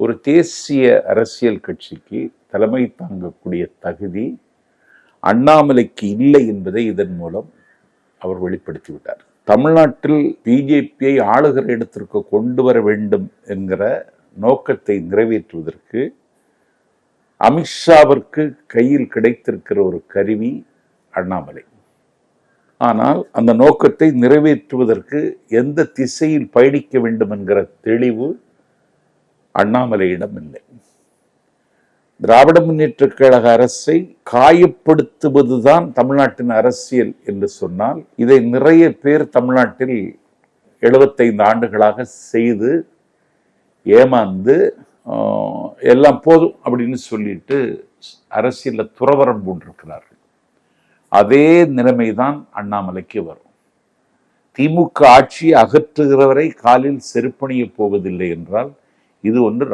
ஒரு தேசிய அரசியல் கட்சிக்கு தலைமை தாங்கக்கூடிய தகுதி அண்ணாமலைக்கு இல்லை என்பதை இதன் மூலம் அவர் வெளிப்படுத்திவிட்டார். தமிழ்நாட்டில் பிஜேபியை ஆளுகிற இடத்திற்கு கொண்டு வர வேண்டும் என்கிற நோக்கத்தை நிறைவேற்றுவதற்கு அமித்ஷாவிற்கு கையில் கிடைத்திருக்கிற ஒரு கருவி அண்ணாமலை. ஆனால் அந்த நோக்கத்தை நிறைவேற்றுவதற்கு எந்த திசையில் பயணிக்க வேண்டும் என்கிற தெளிவு அண்ணாமலையிடம் இல்லை. திராவிட முன்னேற்ற கழக அரசை காயப்படுத்துவதுதான் தமிழ்நாட்டின் அரசியல் என்று சொன்னால், இதை நிறைய பேர் தமிழ்நாட்டில் 75 ஆண்டுகளாக செய்து ஏமாந்து எல்லாம் போதும் அப்படின்னு சொல்லிட்டு அரசியலில் துறவரம் பூண்டிருக்கிறார்கள். அதே நிலைமைதான் அண்ணாமலைக்கு வரும். திமுக ஆட்சியை அகற்றுகிறவரை காலில் செருப்பணிய போவதில்லை என்றால் இது ஒன்று